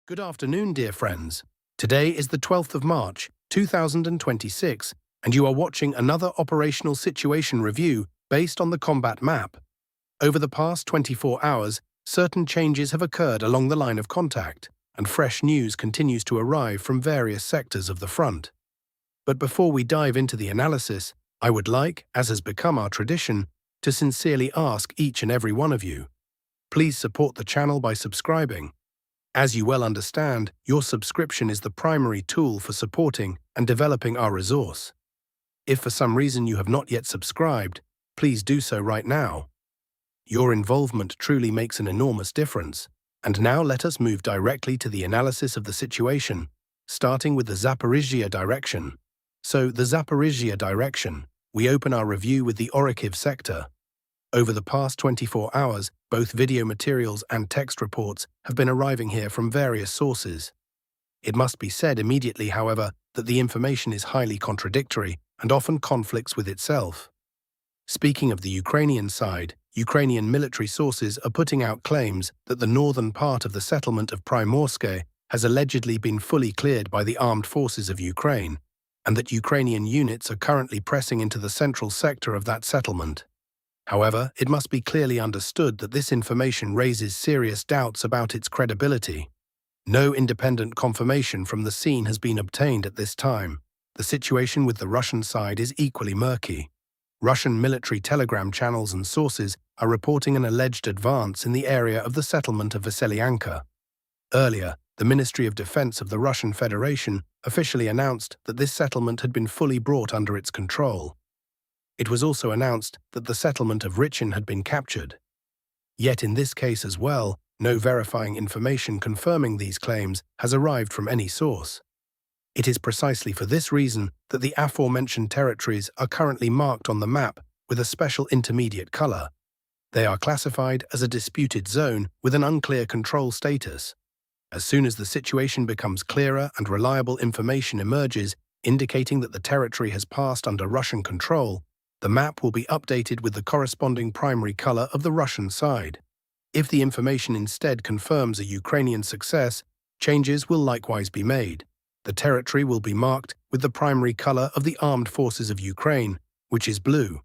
Good afternoon, dear friends. Today is the 12th of March, 2026, and you are watching another operational situation review based on the combat map. Over the past 24 hours, certain changes have occurred along the line of contact, and fresh news continues to arrive from various sectors of the front. But before we dive into the analysis, I would like, as has become our tradition, to sincerely ask each and every one of you, please support the channel by subscribing. As you well understand, your subscription is the primary tool for supporting and developing our resource. If for some reason you have not yet subscribed, please do so right now. Your involvement truly makes an enormous difference. And now let us move directly to the analysis of the situation, starting with the Zaporizhzhia direction. So, the Zaporizhzhia direction, we open our review with the Orekhiv sector. Over the past 24 hours, both video materials and text reports have been arriving here from various sources. It must be said immediately, however, that the information is highly contradictory and often conflicts with itself. Speaking of the Ukrainian side, Ukrainian military sources are putting out claims that the northern part of the settlement of Primorske has allegedly been fully cleared by the armed forces of Ukraine, and that Ukrainian units are currently pressing into the central sector of that settlement. However, it must be clearly understood that this information raises serious doubts about its credibility. No independent confirmation from the scene has been obtained at this time. The situation with the Russian side is equally murky. Russian military telegram channels and sources are reporting an alleged advance in the area of the settlement of Vasilyanka. Earlier, the Ministry of Defense of the Russian Federation officially announced that this settlement had been fully brought under its control. It was also announced that the settlement of Richin had been captured. Yet in this case as well, no verifying information confirming these claims has arrived from any source. It is precisely for this reason that the aforementioned territories are currently marked on the map with a special intermediate color. They are classified as a disputed zone with an unclear control status. As soon as the situation becomes clearer and reliable information emerges indicating that the territory has passed under Russian control, the map will be updated with the corresponding primary color of the Russian side. If the information instead confirms a Ukrainian success, changes will likewise be made. The territory will be marked with the primary color of the armed forces of Ukraine, which is blue.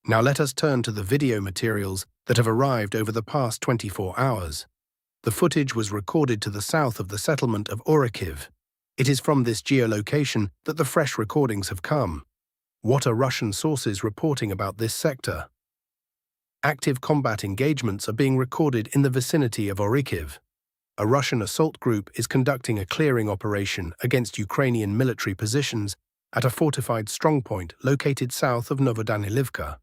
Now let us turn to the video materials that have arrived over the past 24 hours. The footage was recorded to the south of the settlement of Orekhiv. It is from this geolocation that the fresh recordings have come. What are Russian sources reporting about this sector? Active combat engagements are being recorded in the vicinity of Orekhiv. A Russian assault group is conducting a clearing operation against Ukrainian military positions at a fortified strongpoint located south of Novodanilivka.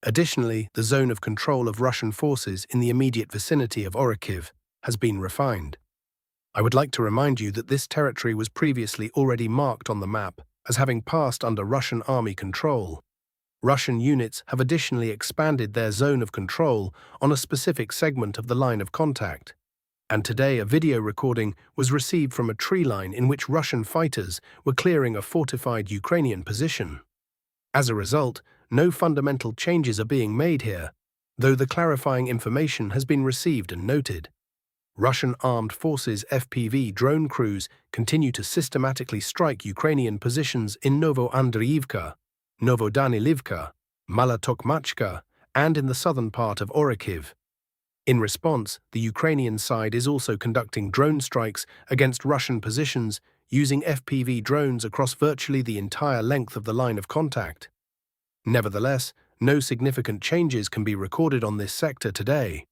Additionally, the zone of control of Russian forces in the immediate vicinity of Orekhiv has been refined. I would like to remind you that this territory was previously already marked on the map as having passed under Russian army control. Russian units have additionally expanded their zone of control on a specific segment of the line of contact. And today a video recording was received from a tree line in which Russian fighters were clearing a fortified Ukrainian position. As a result, no fundamental changes are being made here, though the clarifying information has been received and noted. Russian armed forces FPV drone crews continue to systematically strike Ukrainian positions in Novoandriivka, Novodanilivka, Malotokmachka, and in the southern part of Orekhiv. In response, the Ukrainian side is also conducting drone strikes against Russian positions using FPV drones across virtually the entire length of the line of contact. Nevertheless, no significant changes can be recorded on this sector today.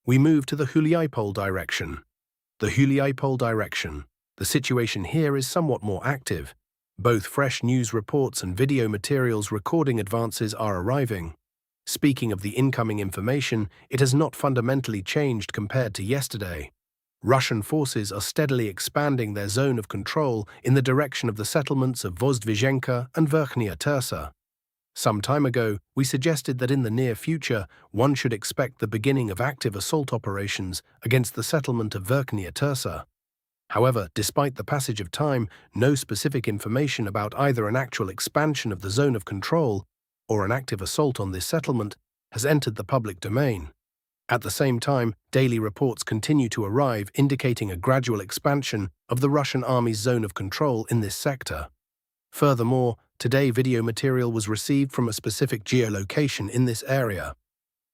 We move to the Julipole direction. The Julipole direction. The situation here is somewhat more active. Both fresh news reports and video materials recording advances are arriving. Speaking of the incoming information, it has not fundamentally changed compared to yesterday. Russian forces are steadily expanding their zone of control in the direction of the settlements of Vozdvizhenka and Verkhnya Tersa. Some time ago, we suggested that in the near future, one should expect the beginning of active assault operations against the settlement of Verkhnya Tersa. However, despite the passage of time, no specific information about either an actual expansion of the zone of control or an active assault on this settlement has entered the public domain. At the same time, daily reports continue to arrive indicating a gradual expansion of the Russian army's zone of control in this sector. Furthermore, today video material was received from a specific geolocation in this area.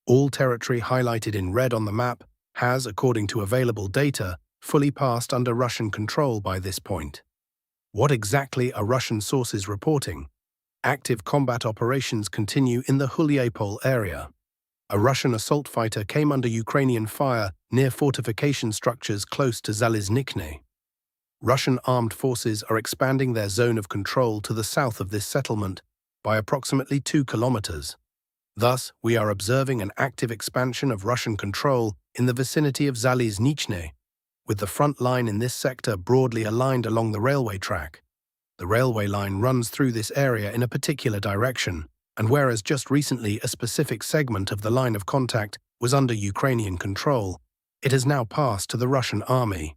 All territory highlighted in red on the map has, according to available data, fully passed under Russian control by this point. What exactly are Russian sources reporting? Active combat operations continue in the Julipole area. A Russian assault fighter came under Ukrainian fire near fortification structures close to Zaliznikne. Russian armed forces are expanding their zone of control to the south of this settlement by approximately 2 kilometers. Thus, we are observing an active expansion of Russian control in the vicinity of Zaliznikne, with the front line in this sector broadly aligned along the railway track. The railway line runs through this area in a particular direction, and whereas just recently a specific segment of the line of contact was under Ukrainian control, it has now passed to the Russian army.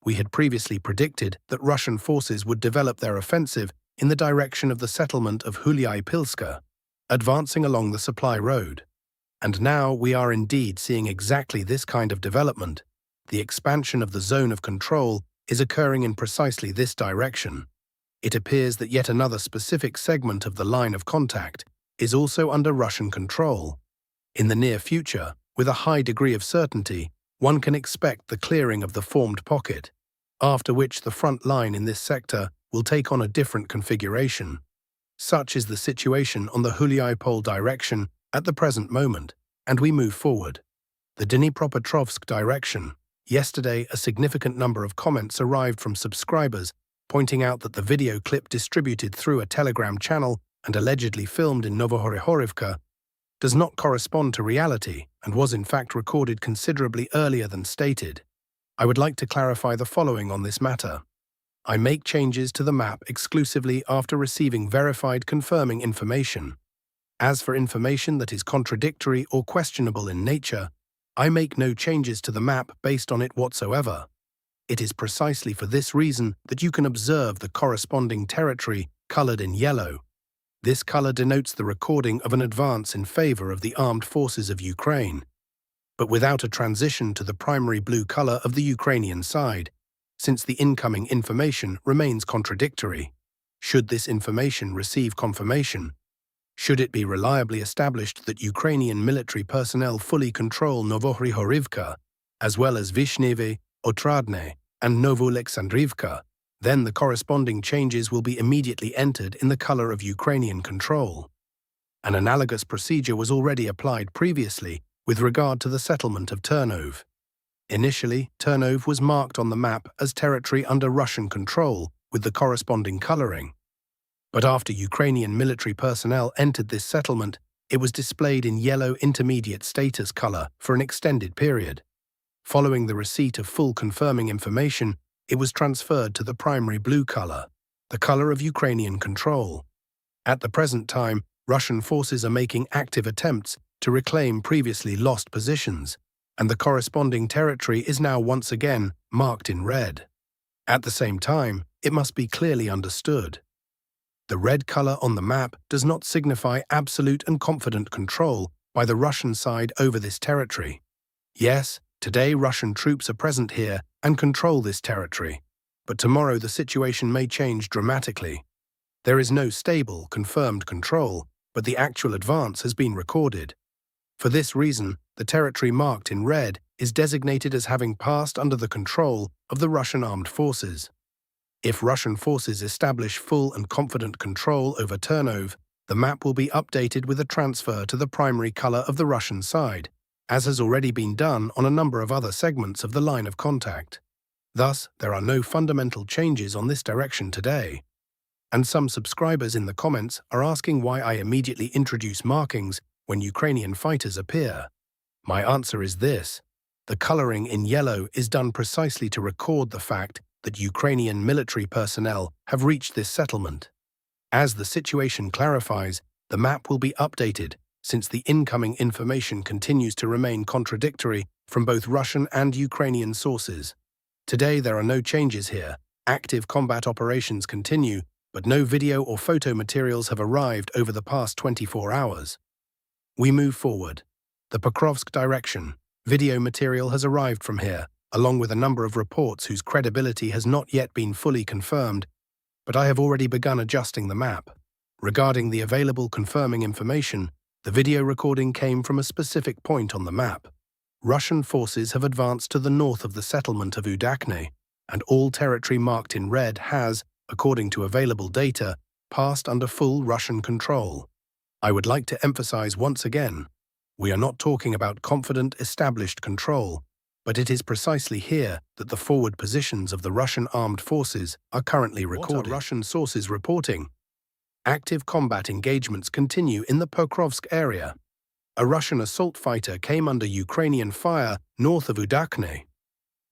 We had previously predicted that Russian forces would develop their offensive in the direction of the settlement of Julipole, advancing along the supply road. And now we are indeed seeing exactly this kind of development. The expansion of the zone of control is occurring in precisely this direction. It appears that yet another specific segment of the line of contact is also under Russian control. In the near future, with a high degree of certainty, one can expect the clearing of the formed pocket, after which the front line in this sector will take on a different configuration. Such is the situation on the Julipole direction at the present moment, and we move forward. The Denipropatrovsk direction. Yesterday, a significant number of comments arrived from subscribers pointing out that the video clip distributed through a Telegram channel and allegedly filmed in Orekhiv does not correspond to reality and was in fact recorded considerably earlier than stated. I would like to clarify the following on this matter. I make changes to the map exclusively after receiving verified confirming information. As for information that is contradictory or questionable in nature, I make no changes to the map based on it whatsoever. It is precisely for this reason that you can observe the corresponding territory colored in yellow. This color denotes the recording of an advance in favor of the armed forces of Ukraine, but without a transition to the primary blue color of the Ukrainian side, since the incoming information remains contradictory. Should this information receive confirmation, should it be reliably established that Ukrainian military personnel fully control Orekhiv, as well as Vishneve, Otradne, and Alexandrivka, then the corresponding changes will be immediately entered in the color of Ukrainian control. An analogous procedure was already applied previously with regard to the settlement of Ternov. Initially, Ternov was marked on the map as territory under Russian control with the corresponding coloring. But after Ukrainian military personnel entered this settlement, it was displayed in yellow intermediate status color for an extended period. Following the receipt of full confirming information, it was transferred to the primary blue color, the color of Ukrainian control. At the present time, Russian forces are making active attempts to reclaim previously lost positions, and the corresponding territory is now once again marked in red. At the same time, it must be clearly understood. The red color on the map does not signify absolute and confident control by the Russian side over this territory. Yes, today Russian troops are present here and control this territory, but tomorrow the situation may change dramatically. There is no stable, confirmed control, but the actual advance has been recorded. For this reason, the territory marked in red is designated as having passed under the control of the Russian armed forces. If Russian forces establish full and confident control over Ternov, the map will be updated with a transfer to the primary color of the Russian side, as has already been done on a number of other segments of the line of contact. Thus, there are no fundamental changes on this direction today. And some subscribers in the comments are asking why I immediately introduce markings when Ukrainian fighters appear. My answer is this: the coloring in yellow is done precisely to record the fact that Ukrainian military personnel have reached this settlement. As the situation clarifies, the map will be updated since the incoming information continues to remain contradictory from both Russian and Ukrainian sources. Today there are no changes here. Active combat operations continue, but no video or photo materials have arrived over the past 24 hours. We move forward. The Pokrovsk direction. Video material has arrived from here, along with a number of reports whose credibility has not yet been fully confirmed, but I have already begun adjusting the map. Regarding the available confirming information, the video recording came from a specific point on the map. Russian forces have advanced to the north of the settlement of Udakne, and all territory marked in red has, according to available data, passed under full Russian control. I would like to emphasize once again, we are not talking about confident, established control, but it is precisely here that the forward positions of the Russian armed forces are currently recorded. What are Russian sources reporting? Active combat engagements continue in the Pokrovsk area. A Russian assault fighter came under Ukrainian fire north of Udakne.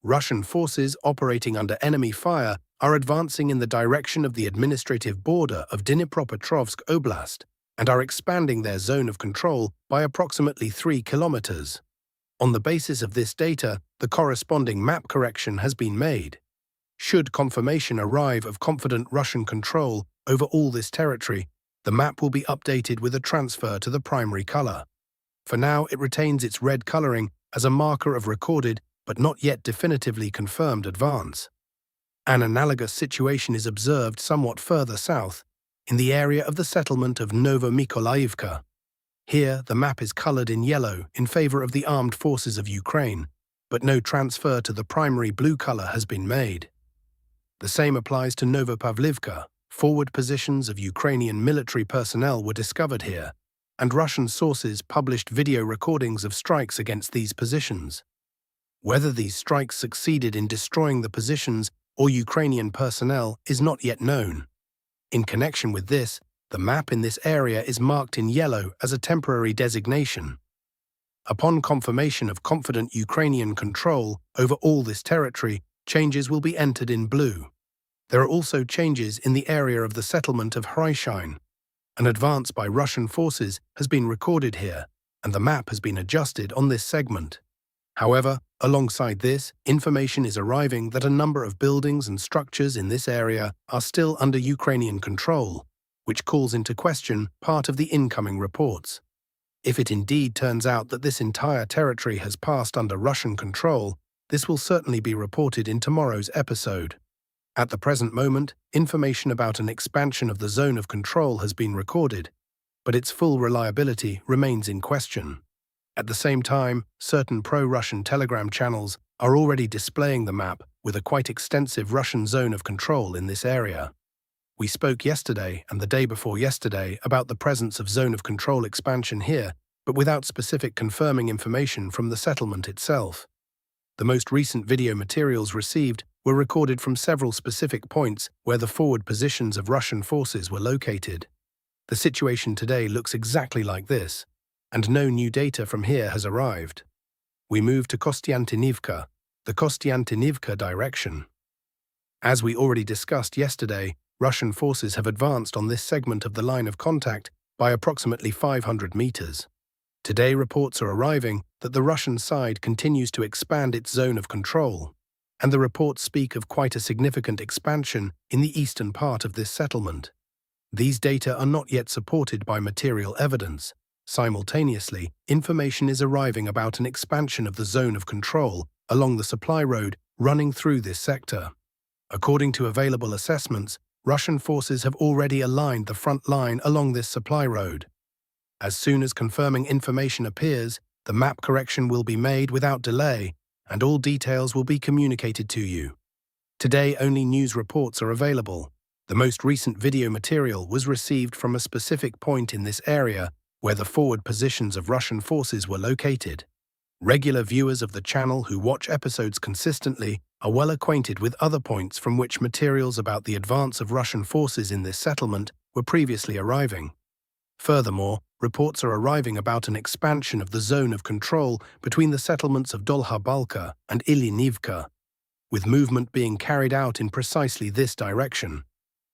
Russian forces operating under enemy fire are advancing in the direction of the administrative border of Denipropatrovsk Oblast and are expanding their zone of control by approximately 3 kilometers. On the basis of this data, the corresponding map correction has been made. Should confirmation arrive of confident Russian control over all this territory, the map will be updated with a transfer to the primary color. For now, it retains its red coloring as a marker of recorded but not yet definitively confirmed advance. An analogous situation is observed somewhat further south, in the area of the settlement of Novomykolaivka. Here, the map is colored in yellow in favor of the armed forces of Ukraine, but no transfer to the primary blue color has been made. The same applies to Novopavlivka. Forward positions of Ukrainian military personnel were discovered here, and Russian sources published video recordings of strikes against these positions. Whether these strikes succeeded in destroying the positions or Ukrainian personnel is not yet known. In connection with this, the map in this area is marked in yellow as a temporary designation. Upon confirmation of confident Ukrainian control over all this territory, changes will be entered in blue. There are also changes in the area of the settlement of Hryshine. An advance by Russian forces has been recorded here, and the map has been adjusted on this segment. However, alongside this, information is arriving that a number of buildings and structures in this area are still under Ukrainian control, which calls into question part of the incoming reports. If it indeed turns out that this entire territory has passed under Russian control, this will certainly be reported in tomorrow's episode. At the present moment, information about an expansion of the zone of control has been recorded, but its full reliability remains in question. At the same time, certain pro-Russian Telegram channels are already displaying the map with a quite extensive Russian zone of control in this area. We spoke yesterday and the day before yesterday about the presence of zone of control expansion here, but without specific confirming information from the settlement itself. The most recent video materials received were recorded from several specific points where the forward positions of Russian forces were located. The situation today looks exactly like this, and no new data from here has arrived. We move to Costantinovka, the Costantinovka direction. As we already discussed yesterday, Russian forces have advanced on this segment of the line of contact by approximately 500 meters. Today reports are arriving that the Russian side continues to expand its zone of control, and the reports speak of quite a significant expansion in the eastern part of this settlement. These data are not yet supported by material evidence. Simultaneously, information is arriving about an expansion of the zone of control along the supply road running through this sector. According to available assessments, Russian forces have already aligned the front line along this supply road. As soon as confirming information appears, the map correction will be made without delay, and all details will be communicated to you. Today, only news reports are available. The most recent video material was received from a specific point in this area where the forward positions of Russian forces were located. Regular viewers of the channel who watch episodes consistently are well acquainted with other points from which materials about the advance of Russian forces in this settlement were previously arriving. Furthermore, reports are arriving about an expansion of the zone of control between the settlements of Dolha Balka and Ilinivka, with movement being carried out in precisely this direction.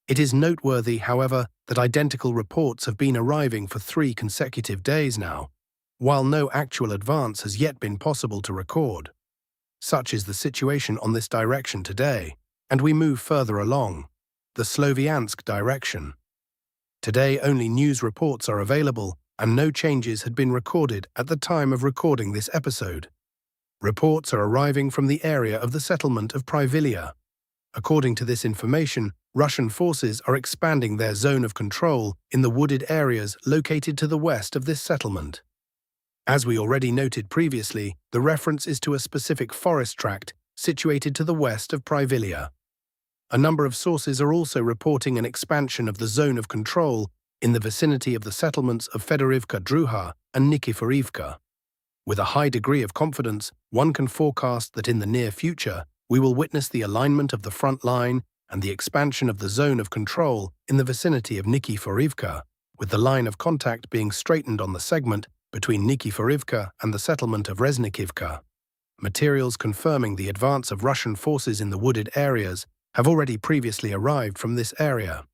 It is noteworthy, however, that identical reports have been arriving for 3 consecutive days now, while no actual advance has yet been possible to record. Such is the situation on this direction today, and we move further along, the Sloviansk direction. Today only news reports are available, and no changes had been recorded at the time of recording this episode. Reports are arriving from the area of the settlement of Privilia. According to this information, Russian forces are expanding their zone of control in the wooded areas located to the west of this settlement. As we already noted previously, the reference is to a specific forest tract situated to the west of Privilia. A number of sources are also reporting an expansion of the zone of control in the vicinity of the settlements of Fedorivka Druha and Nikiforivka. With a high degree of confidence, one can forecast that in the near future, we will witness the alignment of the front line and the expansion of the zone of control in the vicinity of Nikiforivka, with the line of contact being straightened on the segment between Nikiforivka and the settlement of Reznikivka. Materials confirming the advance of Russian forces in the wooded areas have already previously arrived from this area.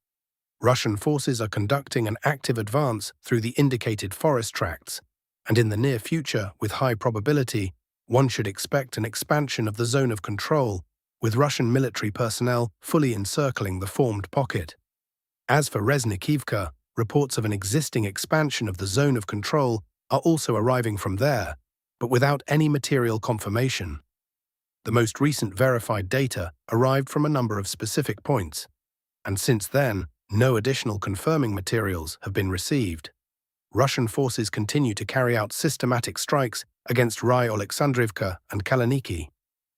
Russian forces are conducting an active advance through the indicated forest tracts, and in the near future, with high probability, one should expect an expansion of the zone of control, with Russian military personnel fully encircling the formed pocket. As for Reznikivka, reports of an existing expansion of the zone of control are also arriving from there, but without any material confirmation. The most recent verified data arrived from a number of specific points, and since then, no additional confirming materials have been received. Russian forces continue to carry out systematic strikes against Rai Oleksandrivka and Kalaniki.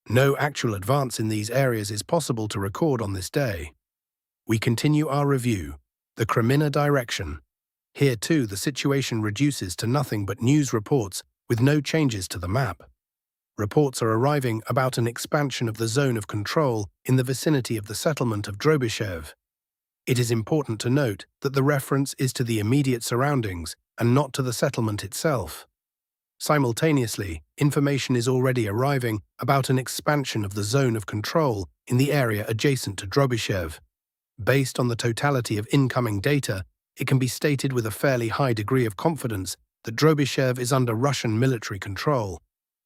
No actual advance in these areas is possible to record on this day. We continue our review. The Creminina direction. Here too the situation reduces to nothing but news reports with no changes to the map. Reports are arriving about an expansion of the zone of control in the vicinity of the settlement of Drobyshev. It is important to note that the reference is to the immediate surroundings and not to the settlement itself. Simultaneously, information is already arriving about an expansion of the zone of control in the area adjacent to Drobyshev. Based on the totality of incoming data, it can be stated with a fairly high degree of confidence that Drobyshev is under Russian military control.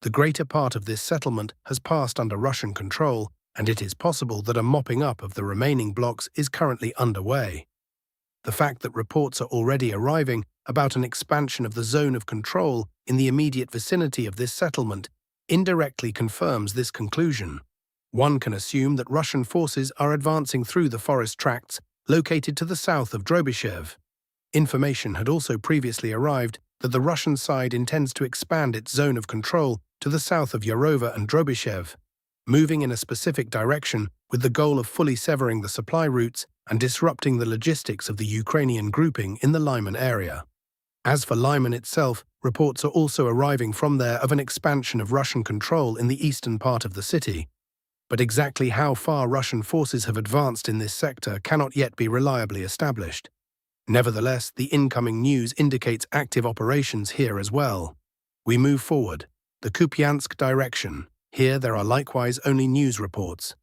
The greater part of this settlement has passed under Russian control, and it is possible that a mopping up of the remaining blocks is currently underway. The fact that reports are already arriving about an expansion of the zone of control in the immediate vicinity of this settlement indirectly confirms this conclusion. One can assume that Russian forces are advancing through the forest tracts located to the south of Drobyshev. Information had also previously arrived that the Russian side intends to expand its zone of control to the south of Yarova and Drobyshev, moving in a specific direction with the goal of fully severing the supply routes and disrupting the logistics of the Ukrainian grouping in the Lyman area. As for Lyman itself, reports are also arriving from there of an expansion of Russian control in the eastern part of the city. But exactly how far Russian forces have advanced in this sector cannot yet be reliably established. Nevertheless, the incoming news indicates active operations here as well. We move forward. The Kupansk direction. Here there are likewise only news reports.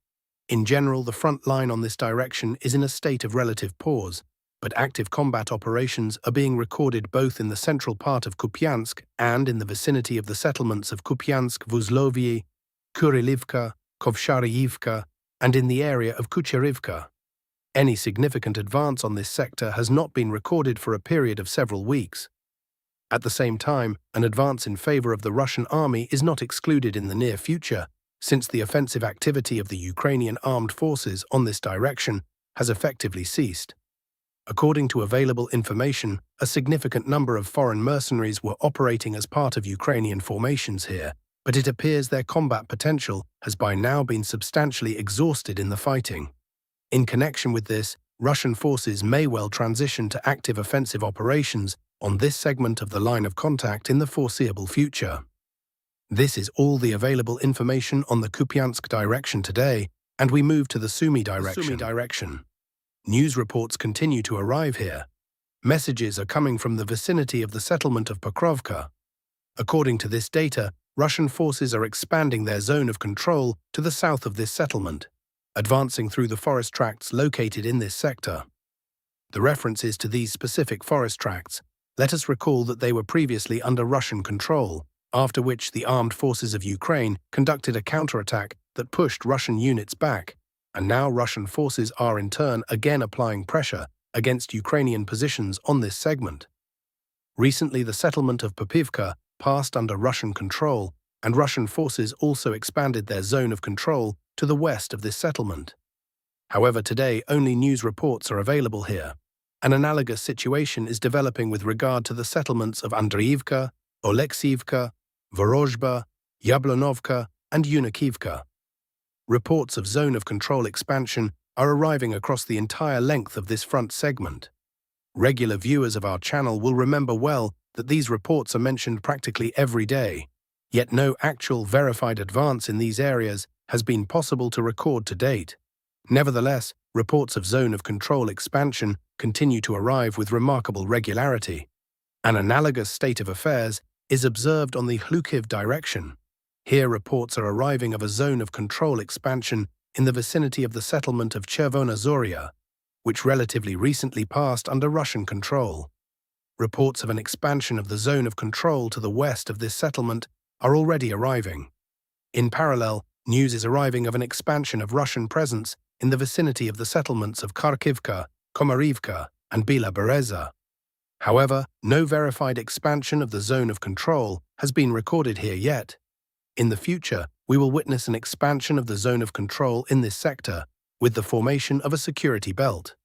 In general, the front line on this direction is in a state of relative pause, but active combat operations are being recorded both in the central part of Kupansk and in the vicinity of the settlements of Kupansk, Vuzlovyi, Kurilivka, Kovshariyivka, and in the area of Kucherivka. Any significant advance on this sector has not been recorded for a period of several weeks. At the same time, an advance in favor of the Russian army is not excluded in the near future, since the offensive activity of the Ukrainian armed forces on this direction has effectively ceased. According to available information, a significant number of foreign mercenaries were operating as part of Ukrainian formations here, but it appears their combat potential has by now been substantially exhausted in the fighting. In connection with this, Russian forces may well transition to active offensive operations on this segment of the line of contact in the foreseeable future. This is all the available information on the Kupansk direction today, and we move to the Sumy direction. News reports continue to arrive here. Messages are coming from the vicinity of the settlement of Pokrovka. According to this data, Russian forces are expanding their zone of control to the south of this settlement, advancing through the forest tracts located in this sector. The references to these specific forest tracts let us recall that they were previously under Russian control, after which the armed forces of Ukraine conducted a counterattack that pushed Russian units back, and now Russian forces are in turn again applying pressure against Ukrainian positions on this segment. Recently, the settlement of Popivka passed under Russian control, and Russian forces also expanded their zone of control to the west of this settlement. However, today only news reports are available here. An analogous situation is developing with regard to the settlements of Andreevka, Oleksivka, Vorozhba, Yablonovka, and Unikivka. Reports of zone of control expansion are arriving across the entire length of this front segment. Regular viewers of our channel will remember well that these reports are mentioned practically every day, yet no actual verified advance in these areas has been possible to record to date. Nevertheless, reports of zone of control expansion continue to arrive with remarkable regularity. An analogous state of affairs is observed on the Hluk direction. Here reports are arriving of a zone of control expansion in the vicinity of the settlement of Chervona Zoria, which relatively recently passed under Russian control. Reports of an expansion of the zone of control to the west of this settlement are already arriving. In parallel, news is arriving of an expansion of Russian presence in the vicinity of the settlements of Kharkivka, Komarivka, and Bila Bereza. However, no verified expansion of the zone of control has been recorded here yet. In the future, we will witness an expansion of the zone of control in this sector, with the formation of a security belt.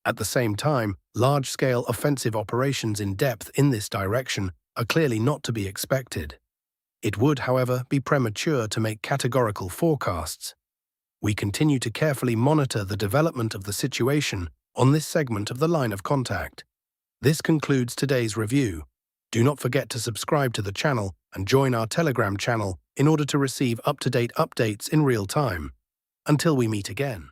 At the same time, large-scale offensive operations in depth in this direction are clearly not to be expected. It would, however, be premature to make categorical forecasts. We continue to carefully monitor the development of the situation on this segment of the line of contact. This concludes today's review. Do not forget to subscribe to the channel and join our Telegram channel in order to receive up-to-date updates in real time. Until we meet again.